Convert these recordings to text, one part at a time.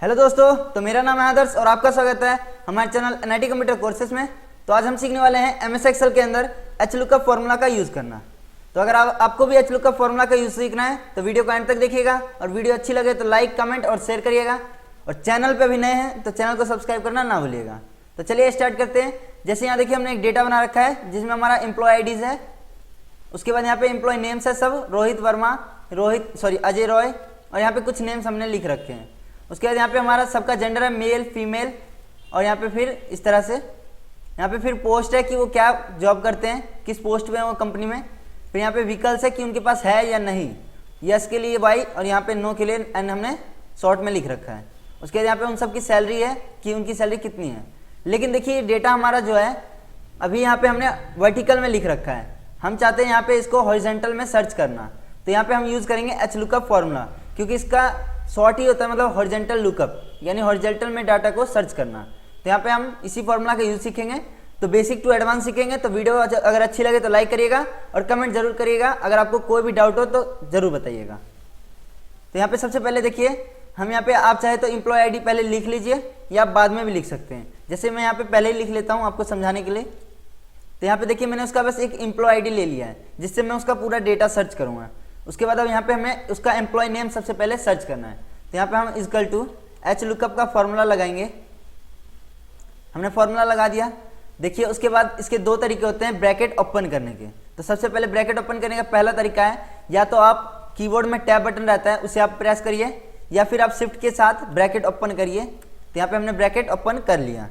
Hello दोस्तों, तो मेरा नाम है आदर्श और आपका स्वागत है हमारे चैनल एनआईटी कंप्यूटर कोर्सेज में। तो आज हम सीखने वाले हैं एमएस एक्सेल के अंदर एचलुकअप फॉर्मूला का यूज़ करना। तो अगर आपको भी एचलुकअप फॉर्मूला का यूज़ सीखना है तो वीडियो को एंड तक देखिएगा और वीडियो अच्छी लगे तो लाइक, कमेंट और शेयर करिएगा। और चैनल पर भी नए हैं तो चैनल को सब्सक्राइब करना ना भूलिएगा। तो चलिए स्टार्ट करते हैं। जैसे यहाँ देखिए हमने एक डेटा बना रखा है जिसमें हमारा एम्प्लॉय आईडीज़ है, उसके बाद यहाँ पे एम्प्लॉय नेम्स है सब रोहित वर्मा, अजय रॉय, और यहाँ पे कुछ नेम्स हमने लिख रखे हैं। उसके बाद यहाँ पे हमारा सबका जेंडर है मेल फीमेल, और यहाँ पे फिर इस तरह से यहाँ पे फिर पोस्ट है कि वो क्या जॉब करते हैं, किस पोस्ट में वो कंपनी में। फिर यहाँ पे व्हीकल्स है कि उनके पास है या नहीं, यस के लिए वाई और यहाँ पे नो के लिए एन हमने शॉर्ट में लिख रखा है। उसके बाद यहाँ पे उन सब की सैलरी है कि उनकी सैलरी कितनी है। लेकिन देखिए डेटा हमारा जो है अभी यहाँ पे हमने वर्टिकल में लिख रखा है, हम चाहते हैं यहाँ पे इसको हॉरिजॉन्टल में सर्च करना। तो यहाँ पे हम यूज़ करेंगे एचलुकअप फॉर्मूला, क्योंकि इसका शॉर्ट ही होता है मतलब हॉरिजॉन्टल लुकअप, यानी हॉरिजॉन्टल में डाटा को सर्च करना। तो यहाँ पे हम इसी फॉर्मूला का यूज़ सीखेंगे। तो बेसिक टू एडवांस सीखेंगे। तो वीडियो अगर अच्छी लगे तो लाइक करिएगा और कमेंट जरूर करिएगा। अगर आपको कोई भी डाउट हो तो जरूर बताइएगा। तो यहाँ पे सबसे पहले देखिए हम यहाँ पे आप चाहे तो एम्प्लॉय आईडी पहले लिख लीजिए या आप बाद में भी लिख सकते हैं। जैसे मैं यहाँ पे पहले ही लिख लेता हूँ आपको समझाने के लिए। तो यहाँ पे देखिए मैंने उसका बस एक एम्प्लॉय आईडी ले लिया है जिससे मैं उसका पूरा डेटा सर्च करूँगा। उसके बाद अब यहाँ पे हमें उसका एम्प्लॉय नेम सबसे पहले सर्च करना है। तो यहाँ पे हम इक्वल टू एचलुकअप का फॉर्मूला लगाएंगे। हमने फॉर्मूला लगा दिया। देखिए उसके बाद इसके दो तरीके होते हैं ब्रैकेट ओपन करने के। तो सबसे पहले ब्रैकेट ओपन करने का पहला तरीका है या तो आप कीबोर्ड में टैब बटन रहता है उसे आप प्रेस करिए, या फिर आप शिफ्ट के साथ ब्रैकेट ओपन करिए। तो यहाँ पे हमने ब्रैकेट ओपन कर लिया।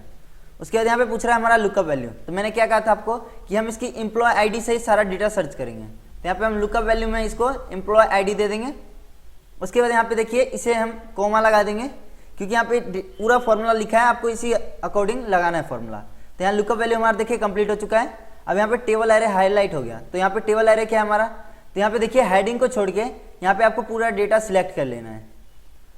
उसके बाद यहाँ पे पूछ रहा है हमारा लुकअप वैल्यू। तो मैंने क्या कहा था आपको कि हम इसकी एम्प्लॉय आईडी से ही सारा डेटा सर्च करेंगे। तो यहाँ पे हम लुकअप वैल्यू में इसको एम्प्लॉय आईडी दे देंगे। उसके बाद यहाँ पे देखिए इसे हम कोमा लगा देंगे, क्योंकि यहाँ पे पूरा फॉर्मूला लिखा है, आपको इसी अकॉर्डिंग लगाना है फॉर्मूला। तो यहाँ लुकअप वैल्यू हमारा देखिए कंप्लीट हो चुका है। अब यहाँ पे टेबल एरे हाईलाइट हो गया। तो यहाँ पे टेबल एरे क्या है हमारा, तो यहाँ पे देखिए हेडिंग को छोड़ के यहाँ पे आपको पूरा डेटा सिलेक्ट कर लेना है।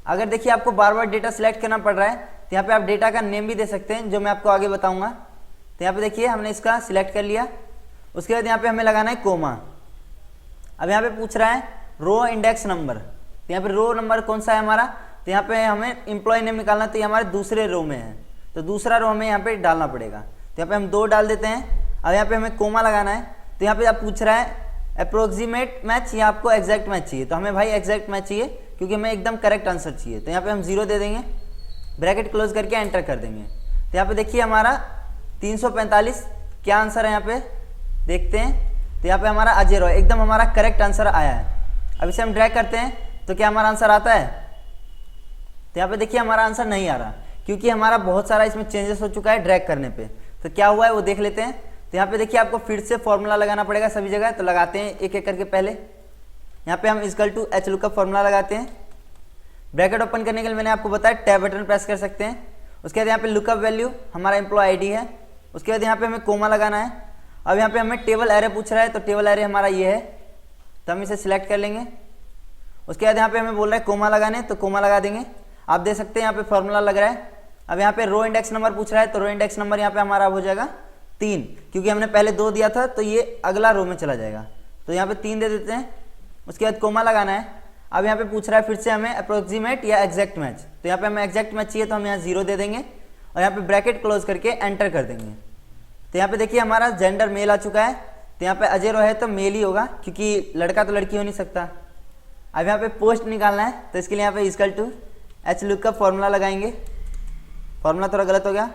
अगर देखिए आपको बार बार डेटा सिलेक्ट करना पड़ रहा है तो यहाँ पे आप डेटा का नेम भी दे सकते हैं, जो मैं आपको आगे बताऊंगा। तो यहाँ पे देखिए हमने इसका सिलेक्ट कर लिया। उसके बाद यहाँ पे हमें लगाना है कोमा। अब यहाँ पे पूछ रहा है रो इंडेक्स नंबर। तो यहाँ पे रो नंबर कौन सा है हमारा, तो यहाँ पे हमें एम्प्लॉय नेम निकालना, तो ये हमारे दूसरे रो में है, तो दूसरा रो हमें यहाँ पे डालना पड़ेगा। तो यहाँ पे हम 2 डाल देते हैं। अब यहाँ पे हमें कोमा लगाना है। तो यहाँ पे आप पूछ रहा है अप्रोक्सीमेट मैच या आपको एग्जैक्ट मैच चाहिए। तो हमें भाई एग्जैक्ट मैच चाहिए, क्योंकि हमें एकदम करेक्ट आंसर चाहिए। तो यहाँ पे हम 0 दे देंगे, ब्रैकेट क्लोज करके एंटर कर देंगे। तो यहाँ पे देखिए हमारा 345 क्या आंसर है यहाँ पे देखते हैं। तो यहाँ पे हमारा अजय रॉय एकदम हमारा करेक्ट आंसर आया है। अब इसे हम ड्रैग करते हैं तो क्या हमारा आंसर आता है, तो यहाँ पे देखिए हमारा आंसर नहीं आ रहा, क्योंकि हमारा बहुत सारा इसमें चेंजेस हो चुका है ड्रैग करने पे। तो क्या हुआ है वो देख लेते हैं। तो यहाँ पे देखिए आपको फिर से फॉर्मूला लगाना पड़ेगा सभी जगह। तो लगाते हैं एक एक करके। पहले यहाँ पे हम इक्वल टू एचलुकअप फॉर्मूला लगाते हैं। ब्रैकेट ओपन करने के लिए मैंने आपको बताया टैब बटन प्रेस कर सकते हैं। उसके बाद यहाँ पे लुकअप वैल्यू हमारा एम्प्लॉय आईडी है। उसके बाद यहाँ पे हमें कोमा लगाना है। अब यहाँ पे हमें टेबल एरे पूछ रहा है, तो टेबल एरे हमारा ये है, तो हम इसे सिलेक्ट कर लेंगे। उसके बाद यहाँ पे हमें बोल रहा है कोमा लगाने, तो कोमा लगा देंगे। आप देख सकते हैं यहाँ पे फॉर्मूला लग रहा है। अब यहाँ पे रो इंडेक्स नंबर पूछ रहा है, तो रो इंडेक्स नंबर यहाँ पे हमारा हो जाएगा 3, क्योंकि हमने पहले 2 दिया था तो ये अगला रो में चला जाएगा। तो यहाँ पे 3 दे देते हैं। उसके बाद कोमा लगाना है। अब यहाँ पे पूछ रहा है फिर से हमें अप्रोक्सीमेट या एग्जैक्ट मैच। तो यहाँ पे हमें एग्जैक्ट मैच चाहिए, तो हम यहाँ 0 दे देंगे और यहाँ पे ब्रैकेट क्लोज करके एंटर कर देंगे। तो यहाँ पे देखिए हमारा जेंडर मेल आ चुका है। तो यहाँ पे अजय रॉय है तो मेल ही होगा, क्योंकि लड़का तो लड़की हो नहीं सकता। अब यहाँ पे पोस्ट निकालना है, तो इसके लिए यहाँ पे इक्वल टू एचलुकअप फॉर्मूला लगाएंगे। फॉर्मूला थोड़ा गलत हो गया।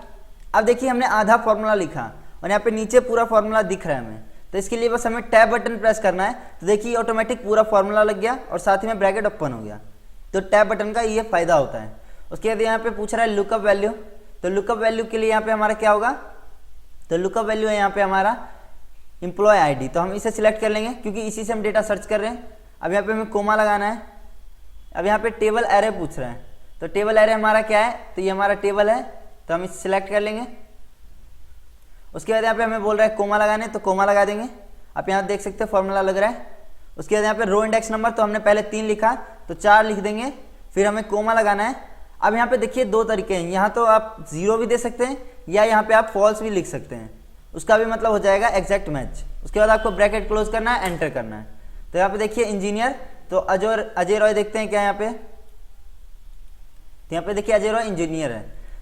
अब देखिए हमने आधा फॉर्मूला लिखा और यहाँ पे नीचे पूरा फॉर्मूला दिख रहा है हमें। तो इसके लिए बस हमें टैब बटन प्रेस करना है। तो देखिए ऑटोमेटिक पूरा फॉर्मूला लग गया और साथ ही में ब्रैकेट ओपन हो गया। तो टैब बटन का ये फायदा होता है। उसके बाद यहाँ पे पूछ रहा है लुकअप वैल्यू। तो लुकअप वैल्यू के लिए यहाँ पे हमारा क्या होगा, तो लुकअप वैल्यू है यहाँ पे हमारा एम्प्लॉय आईडी। तो हम इसे सिलेक्ट कर लेंगे, क्योंकि इसी से हम डेटा सर्च कर रहे हैं। अब यहाँ पे हमें कोमा लगाना है। अब यहाँ पे टेबल एरे पूछ रहा है, तो टेबल एरे हमारा क्या है, तो ये हमारा टेबल है, तो हम इसे सिलेक्ट कर लेंगे। उसके बाद यहाँ पे हमें बोल रहा है कोमा लगाने, तो कोमा लगा देंगे। आप यहाँ देख सकते हैं फॉर्मूला लग रहा है। उसके बाद यहाँ पे रो इंडेक्स नंबर, तो हमने पहले 3 लिखा तो 4 लिख देंगे, फिर हमें कोमा लगाना है। अब यहाँ पे देखिए 2 तरीके हैं, यहाँ तो आप 0 भी दे सकते हैं या यहाँ पे आप फॉल्स भी लिख सकते हैं, उसका भी मतलब हो जाएगा एग्जैक्ट मैच। उसके बाद आपको ब्रैकेट क्लोज करना है, एंटर करना है। तो यहाँ पे देखिए इंजीनियर, तो अजय रॉय देखते हैं क्या यहाँ पे, तो यहाँ पे देखिए अजय इंजीनियर है।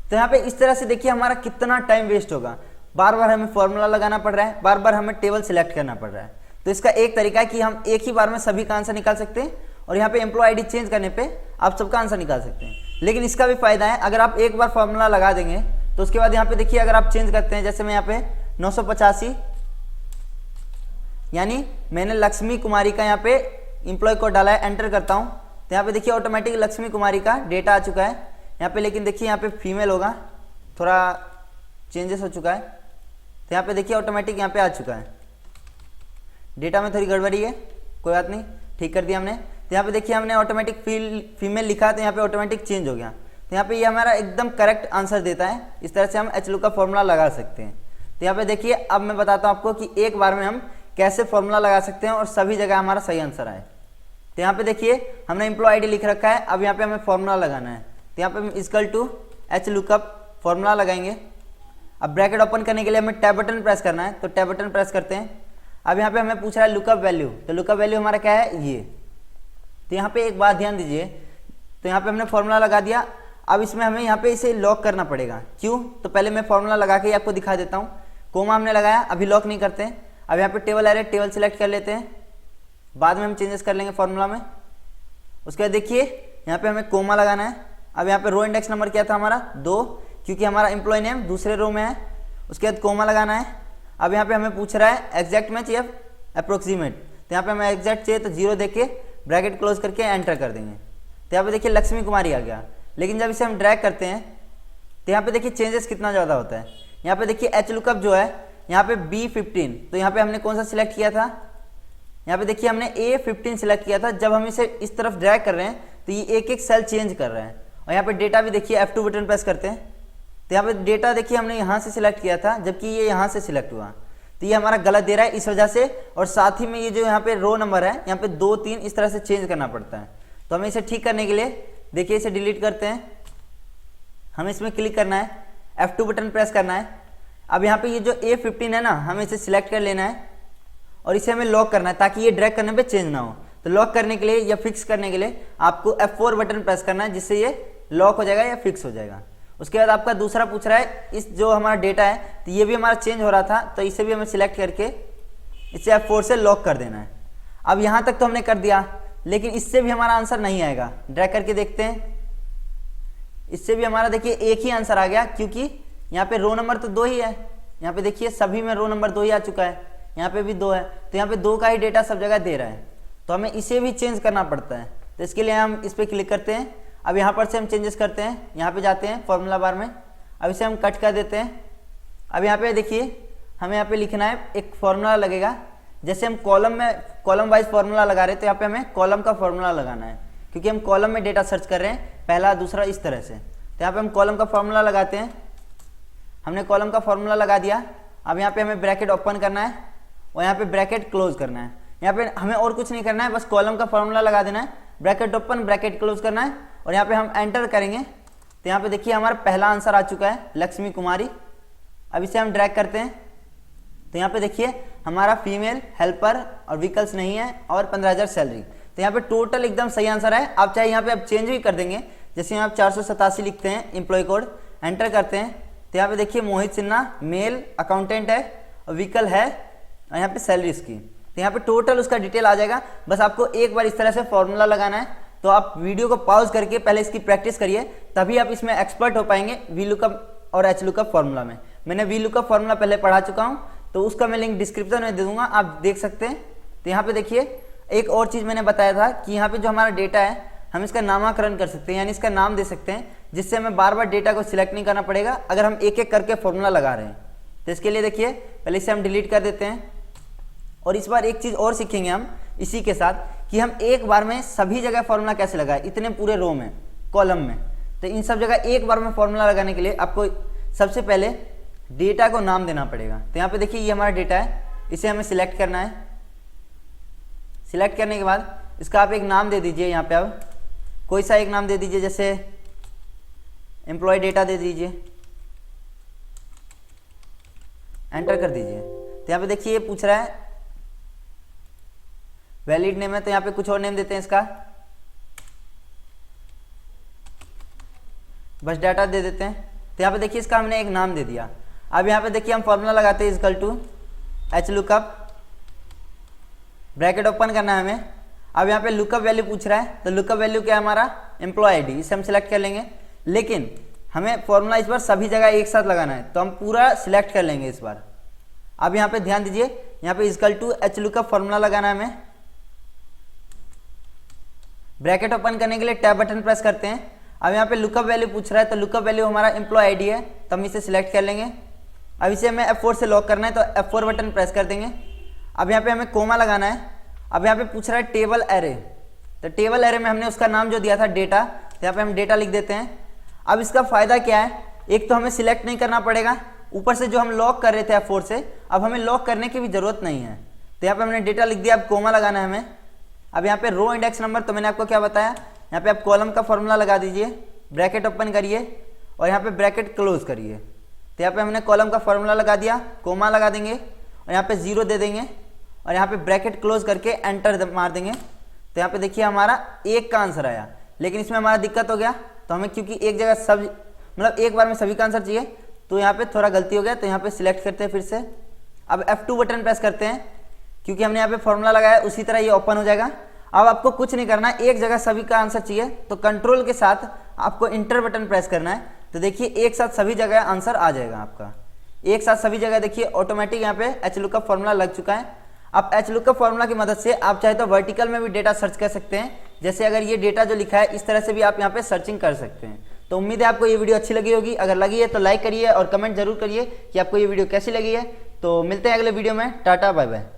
तो यहाँ पे इस तरह से देखिए हमारा कितना टाइम वेस्ट होगा, बार बार हमें फॉर्मूला लगाना पड़ रहा है, बार बार हमें टेबल सिलेक्ट करना पड़ रहा है। तो इसका एक तरीका है कि हम एक ही बार में सभी का आंसर निकाल सकते हैं और यहाँ पे एम्प्लॉय आईडी चेंज करने पे आप सबका आंसर निकाल सकते हैं। लेकिन इसका भी फायदा है, अगर आप एक बार फॉर्मूला लगा देंगे तो उसके बाद यहाँ पे देखिए अगर आप चेंज करते हैं, जैसे मैं यहाँ पे 985 यानी मैंने लक्ष्मी कुमारी का यहाँ पे एम्प्लॉय कोड डाला है, एंटर करता हूँ तो यहाँ पे देखिए ऑटोमेटिक लक्ष्मी कुमारी का डेटा आ चुका है यहाँ पे। लेकिन देखिए यहाँ पे फीमेल होगा, थोड़ा चेंजेस हो चुका है। तो यहाँ पे देखिए ऑटोमेटिक यहाँ पे आ चुका है, डेटा में थोड़ी गड़बड़ी है, कोई बात नहीं, ठीक कर दिया हमने। तो यहाँ पे देखिए हमने ऑटोमेटिक फीमेल लिखा तो यहाँ पे ऑटोमेटिक चेंज हो गया। तो यहाँ पे ये हमारा एकदम करेक्ट आंसर देता है। इस तरह से हम HLOOKUP का फॉर्मूला लगा सकते हैं। तो यहाँ पे देखिए अब मैं बताता हूँ आपको कि एक बार में हम कैसे फॉर्मूला लगा सकते हैं और सभी जगह हमारा सही आंसर आए। तो यहाँ पे देखिए हमने एम्प्लॉय आईडी लिख रखा है, अब यहाँ पे हमें फॉर्मूला लगाना है। तो यहाँ पे हम इक्वल टू HLOOKUP फॉर्मूला लगाएंगे। अब ब्रैकेट ओपन करने के लिए हमें टैब बटन प्रेस करना है, तो टैब बटन प्रेस करते हैं। अब यहाँ पे हमें पूछ रहा है लुकअप वैल्यू, तो लुकअप वैल्यू हमारा क्या है ये। तो यहाँ पे एक बात ध्यान दीजिए, तो यहाँ पे हमने फॉर्मूला लगा दिया। अब इसमें हमें यहाँ पे इसे लॉक करना पड़ेगा, क्यों? तो पहले मैं फॉर्मूला लगा के आपको दिखा देता हूँ। कोमा हमने लगाया, अभी लॉक नहीं करते हैं। अब यहाँ पे टेबल एरे, टेबल सिलेक्ट कर लेते हैं, बाद में हम चेंजेस कर लेंगे फॉर्मूला में। उसके बाद देखिए यहाँ पे हमें कोमा लगाना है। अब यहाँ पे रो इंडेक्स नंबर क्या था हमारा 2, क्योंकि हमारा एम्प्लॉय नेम दूसरे रो में है। उसके बाद कोमा लगाना है। अब यहाँ पे हमें पूछ रहा है एग्जैक्ट मैच या अप्रोक्सीमेट, तो यहाँ पे हमें एग्जैक्ट चाहिए तो 0 देके ब्रैकेट क्लोज करके एंटर कर देंगे। तो यहाँ पे देखिए लक्ष्मी कुमारी आ गया। लेकिन जब इसे हम ड्रैग करते हैं तो यहाँ पे देखिए चेंजेस कितना ज़्यादा होता है। यहाँ पे देखिए HLOOKUP जो है यहाँ पे B15, तो यहाँ पे हमने कौन सा सिलेक्ट किया था, यहाँ पे देखिए हमने A15 सिलेक्ट किया था। जब हम इसे इस तरफ ड्रैग कर रहे हैं तो ये एक एक सेल चेंज कर रहे हैं। और यहाँ पे डेटा भी देखिए F2 बटन प्रेस करते हैं तो यहाँ पे डेटा देखिए हमने यहाँ से सिलेक्ट किया था, जबकि ये यहाँ से सिलेक्ट हुआ, तो ये हमारा गलत दे रहा है इस वजह से। और साथ ही में ये जो यहाँ पे रो नंबर है यहाँ पे 2 3 इस तरह से चेंज करना पड़ता है। तो हमें इसे ठीक करने के लिए देखिए इसे डिलीट करते हैं, हमें इसमें क्लिक करना है, F2 बटन प्रेस करना है। अब यहाँ पे ये जो A15 है ना, हमें इसे सिलेक्ट कर लेना है और इसे हमें लॉक करना है ताकि ये ड्रैग करने पे चेंज ना हो। तो लॉक करने के लिए या फिक्स करने के लिए आपको F4 बटन प्रेस करना है, जिससे ये लॉक हो जाएगा या फिक्स हो जाएगा। उसके बाद आपका दूसरा पूछ रहा है इस जो हमारा डेटा है, तो ये भी हमारा चेंज हो रहा था, तो इसे भी हमें सिलेक्ट करके इसे F4 से लॉक कर देना है। अब यहाँ तक तो हमने कर दिया, लेकिन इससे भी हमारा आंसर नहीं आएगा। ड्रैग करके देखते हैं, इससे भी हमारा देखिए एक ही आंसर आ गया, क्योंकि यहाँ पे रो नंबर तो 2 ही है। यहाँ पे देखिए सभी में रो नंबर 2 ही आ चुका है, यहाँ पे भी 2 है, तो यहाँ पे 2 का ही डेटा सब जगह दे रहा है। तो हमें इसे भी चेंज करना पड़ता है। तो इसके लिए हम इस पर क्लिक करते हैं। अब यहाँ पर से हम चेंजेस करते हैं, यहाँ पे जाते हैं फॉर्मूला बार में। अब इसे हम कट कर देते हैं। अब यहाँ पे देखिए हमें यहाँ पे लिखना है, एक फॉर्मूला लगेगा। जैसे हम कॉलम वाइज फॉर्मूला लगा रहे हैं, तो यहाँ पे हमें कॉलम का फॉर्मूला लगाना है, क्योंकि हम कॉलम में डेटा सर्च कर रहे हैं, पहला दूसरा इस तरह से। तो यहाँ पे हम कॉलम का फॉर्मूला लगाते हैं। हमने कॉलम का फॉर्मूला लगा दिया। अब यहाँ पे हमें ब्रैकेट ओपन करना है और यहाँ पे ब्रैकेट क्लोज करना है। यहाँ पे हमें और कुछ नहीं करना है, बस कॉलम का फॉर्मूला लगा देना है, ब्रैकेट ओपन ब्रैकेट क्लोज करना है और यहाँ पे हम एंटर करेंगे। तो यहाँ पे देखिए हमारा पहला आंसर आ चुका है, लक्ष्मी कुमारी। अब इसे हम ड्रैग करते हैं, तो यहाँ पे देखिए हमारा फीमेल, हेल्पर और व्हीकल्स नहीं है और 15,000 सैलरी। तो यहाँ पे टोटल एकदम सही आंसर है। आप चाहे यहाँ पे आप चेंज भी कर देंगे, जैसे यहाँ 487 लिखते हैं एम्प्लॉय कोड, एंटर करते हैं। तो यहाँ पे देखिए मोहित सिन्हा मेल अकाउंटेंट है और व्हीकल है और यहाँ पे सैलरी इसकी। तो यहाँ पे टोटल उसका डिटेल आ जाएगा। बस आपको एक बार इस तरह से फॉर्मूला लगाना है। तो आप वीडियो को पॉज करके पहले इसकी प्रैक्टिस करिए, तभी आप इसमें एक्सपर्ट हो पाएंगे VLOOKUP और HLOOKUP फॉर्मूला में। मैंने VLOOKUP फॉर्मूला पहले पढ़ा चुका हूँ, तो उसका मैं लिंक डिस्क्रिप्शन में दे दूंगा, आप देख सकते हैं। तो यहाँ पे देखिए एक और चीज़ मैंने बताया था कि यहाँ पे जो हमारा डेटा है हम इसका नामकरण कर सकते हैं, यानी इसका नाम दे सकते हैं, जिससे हमें बार बार डेटा को सिलेक्ट नहीं करना पड़ेगा अगर हम एक एक करके फॉर्मूला लगा रहे हैं। तो इसके लिए देखिए पहले इसे हम डिलीट कर देते हैं। और इस बार एक चीज़ और सीखेंगे हम इसी के साथ, कि हम एक बार में सभी जगह फॉर्मूला कैसे लगाएं, इतने पूरे रो में, कॉलम में। तो इन सब जगह एक बार में फॉर्मूला लगाने के लिए आपको सबसे पहले डेटा को नाम देना पड़ेगा। तो यहाँ पे देखिए ये हमारा डेटा है, इसे हमें सिलेक्ट करना है। सिलेक्ट करने के बाद इसका आप एक नाम दे दीजिए, यहाँ पे आप कोई सा एक नाम दे दीजिए, जैसे एम्प्लॉय डेटा दे दीजिए, एंटर कर दीजिए। तो यहाँ पे देखिए ये पूछ रहा है वैलिड नेम है, तो यहाँ पे कुछ और नेम देते हैं इसका। बस डाटा दे देते हैं। तो यहाँ पे देखिए इसका हमने एक नाम दे दिया। अब यहाँ पे देखिए हम फॉर्मूला लगाते हैं equal to H lookup, bracket open करना है हमें। अब यहाँ पे लुकअप वैल्यू पूछ रहा है, तो लुकअप वैल्यू क्या है हमारा एम्प्लॉय आईडी, इसे हम सिलेक्ट कर लेंगे। लेकिन हमें फॉर्मूला इस बार सभी जगह एक साथ लगाना है, तो हम पूरा सिलेक्ट कर लेंगे इस बार। अब यहाँ पे ध्यान दीजिए, यहाँ पे equal to H lookup formula लगाना है हमें। ब्रैकेट ओपन करने के लिए टैब बटन प्रेस करते हैं। अब यहाँ पे लुकअप वैल्यू पूछ रहा है, तो लुकअप वैल्यू हमारा एम्प्लॉय आईडी है, तो हम इसे सिलेक्ट कर लेंगे। अब इसे हमें F4 से लॉक करना है, तो F4 बटन प्रेस कर देंगे। अब यहाँ पे हमें कोमा लगाना है। अब यहाँ पे पूछ रहा है टेबल एरे, तो टेबल एरे में हमने उसका नाम जो दिया था डेटा, तो यहाँ पे हम डेटा लिख देते हैं। अब इसका फायदा क्या है, एक तो हमें सिलेक्ट नहीं करना पड़ेगा, ऊपर से जो हम लॉक कर रहे थे F4 से, अब हमें लॉक करने की भी जरूरत नहीं है। तो यहाँ पे हमने डेटा लिख दिया, अब कोमा लगाना है हमें। अब यहाँ पे रो इंडेक्स नंबर, तो मैंने आपको क्या बताया, यहाँ पे आप कॉलम का फॉर्मूला लगा दीजिए, ब्रैकेट ओपन करिए और यहाँ पे ब्रैकेट क्लोज करिए। तो यहाँ पे हमने कॉलम का फॉर्मूला लगा दिया, कोमा लगा देंगे और यहाँ पे 0 दे देंगे और यहाँ पे ब्रैकेट क्लोज करके एंटर मार देंगे। तो यहाँ पे देखिए हमारा 1 का आंसर आया, लेकिन इसमें हमारा दिक्कत हो गया, तो हमें क्योंकि एक जगह सब मतलब एक बार में सभी का आंसर चाहिए, तो यहाँ पे थोड़ा गलती हो गया, तो यहाँ पे सिलेक्ट करते हैं फिर से। अब F2 बटन प्रेस करते हैं, क्योंकि हमने यहाँ पे फॉर्मूला लगाया उसी तरह ये ओपन हो जाएगा। अब आपको कुछ नहीं करना है, एक जगह सभी का आंसर चाहिए, तो कंट्रोल के साथ आपको इंटर बटन प्रेस करना है। तो देखिए एक साथ सभी जगह आंसर आ जाएगा आपका, एक साथ सभी जगह देखिए ऑटोमेटिक यहाँ पे एच लुकअप फॉर्मूला लग चुका है। अब एच लुकअप फॉर्मूला की मदद से आप चाहे तो वर्टिकल में भी डेटा सर्च कर सकते हैं, जैसे अगर ये डेटा जो लिखा है इस तरह से भी आप यहाँ पे सर्चिंग कर सकते हैं। तो उम्मीद है आपको ये वीडियो अच्छी लगी होगी, अगर लगी है तो लाइक करिए और कमेंट जरूर करिए कि आपको ये वीडियो कैसी लगी है। तो मिलते हैं अगले वीडियो में, टाटा बाय बाय।